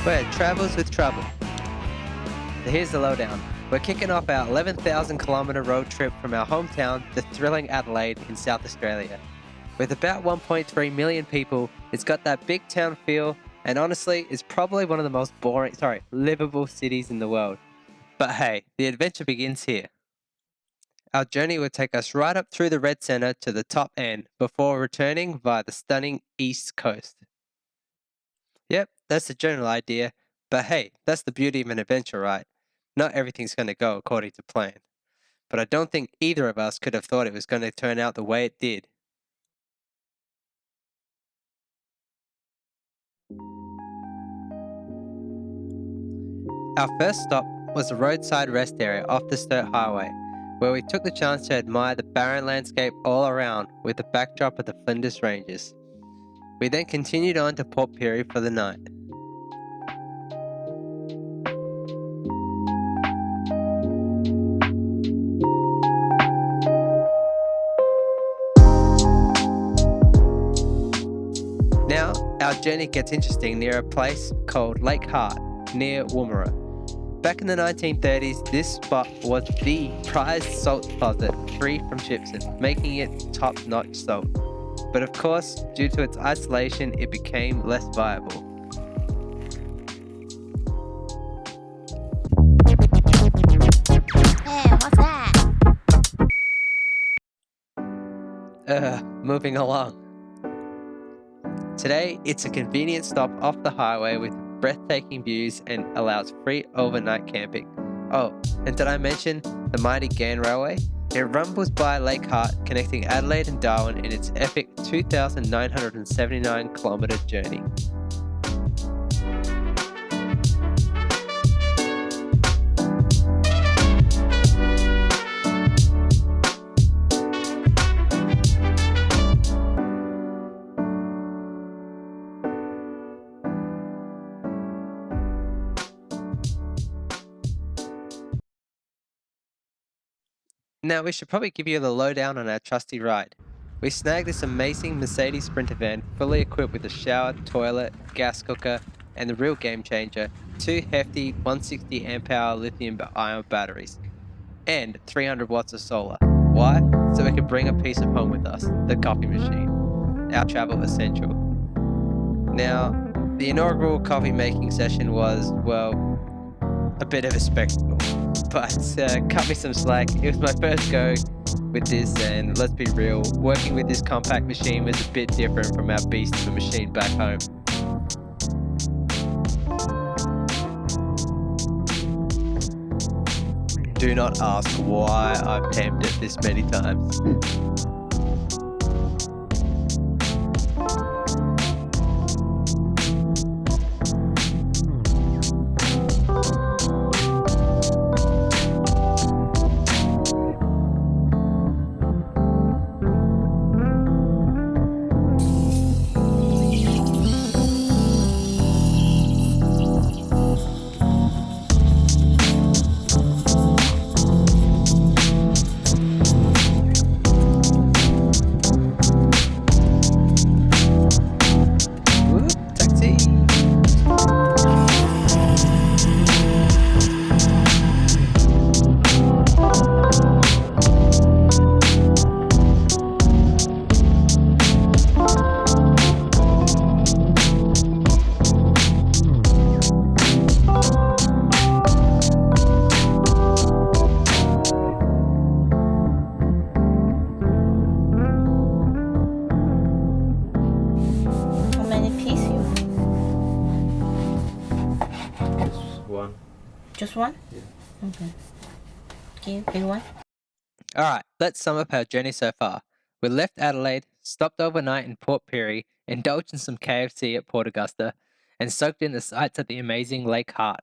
We're Travels with Trouble. So here's the lowdown. We're kicking off our 11,000 kilometre road trip from our hometown to thrilling Adelaide in South Australia. With about 1.3 million people, it's got that big town feel, and honestly, it's probably one of the most livable cities in the world. But hey, the adventure begins here. Our journey will take us right up through the Red Centre to the top end before returning via the stunning East Coast. Yep, that's the general idea. But hey, that's the beauty of an adventure, right? Not everything's going to go according to plan. But I don't think either of us could have thought it was going to turn out the way it did. Our first stop was a roadside rest area off the Sturt Highway, where we took the chance to admire the barren landscape all around with the backdrop of the Flinders Ranges. We then continued on to Port Pirie for the night. Now, our journey gets interesting near a place called Lake Hart, near Woomera. Back in the 1930s, this spot was the prized salt deposit free from gypsum, making it top-notch salt. But of course, due to its isolation, it became less viable. Hey, what's that? Moving along. Today, it's a convenient stop off the highway with breathtaking views and allows free overnight camping. Oh, and did I mention the mighty Gann Railway? It rumbles by Lake Hart, connecting Adelaide and Darwin in its epic 2,979 kilometre journey. Now, we should probably give you the lowdown on our trusty ride. We snagged this amazing Mercedes Sprinter van fully equipped with a shower, toilet, gas cooker, and the real game changer, two hefty 160 amp hour lithium ion batteries, and 300 watts of solar. Why? So we could bring a piece of home with us, the coffee machine, our travel essential. Now, the inaugural coffee making session was, well, a bit of a spectacle. But cut me some slack. It was my first go with this, and let's be real, working with this compact machine was a bit different from our beast of a machine back home. Do not ask why I've pammed it this many times. Whoop, taxi! How many pieces you? Just one. Just one? Yeah. Okay. Okay, big one. Alright, let's sum up our journey so far. We left Adelaide, stopped overnight in Port Pirie, indulged in some KFC at Port Augusta, and soaked in the sights of the amazing Lake Hart.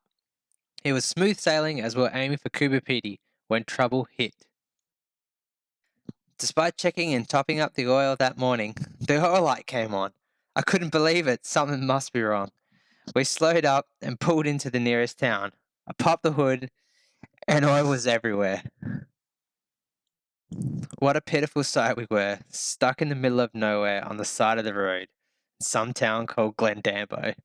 It was smooth sailing as we were aiming for Kubapiti when trouble hit. Despite checking and topping up the oil that morning, the oil light came on. I couldn't believe it, something must be wrong. We slowed up and pulled into the nearest town. I popped the hood, and oil was everywhere. What a pitiful sight we were, stuck in the middle of nowhere on the side of the road, some town called Glendambo.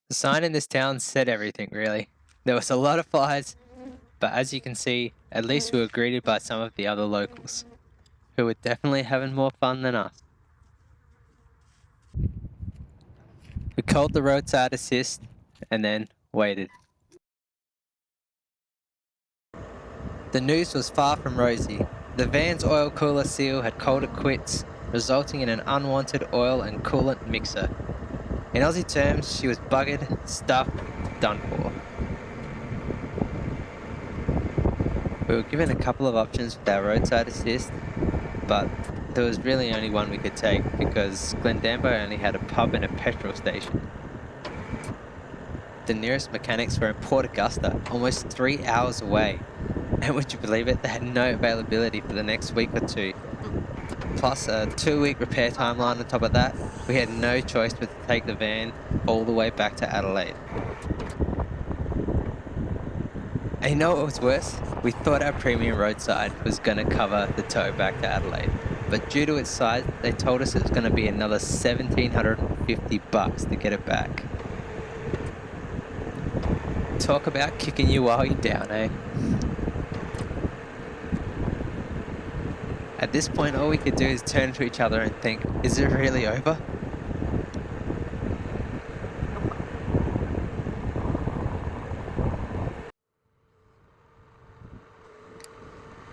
The sign in this town said everything, really. There was a lot of flies, but as you can see, at least we were greeted by some of the other locals, who were definitely having more fun than us. We called the roadside assist and then waited. The news was far from rosy. The van's oil cooler seal had called it quits, resulting in an unwanted oil and coolant mixer. In Aussie terms, she was buggered, stuffed, done for. We were given a couple of options with our roadside assist, but there was really only one we could take because Glendambo only had a pub and a petrol station. The nearest mechanics were in Port Augusta, almost 3 hours away. And would you believe it, they had no availability for the next week or two. Plus a 2-week repair timeline on top of that, we had no choice but to take the van all the way back to Adelaide. And you know what was worse? We thought our premium roadside was going to cover the tow back to Adelaide. But due to its size, they told us it was going to be another $1,750 to get it back. Talk about kicking you while you're down, eh? At this point, all we could do is turn to each other and think, is it really over?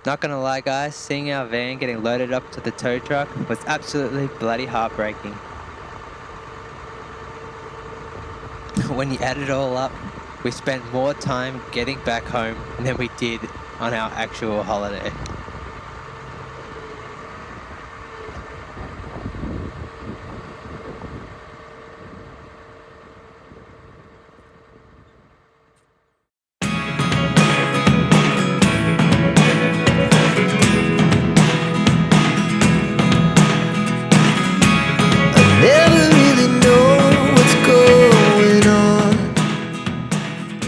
Not gonna lie guys, seeing our van getting loaded up to the tow truck was absolutely bloody heartbreaking. When you add it all up, we spent more time getting back home than we did on our actual holiday.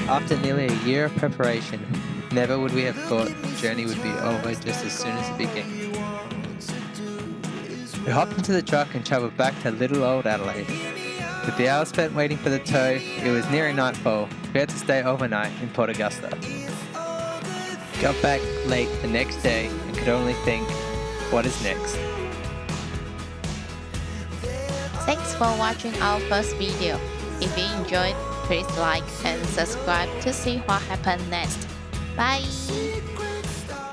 After nearly a year of preparation, never would we have thought the journey would be over just as soon as it began. We hopped into the truck and travelled back to little old Adelaide. With the hours spent waiting for the tow, it was nearing nightfall. We had to stay overnight in Port Augusta. Got back late the next day and could only think, what is next? Thanks for watching our first video. If you enjoyed, please like and subscribe to see what happens next. Bye!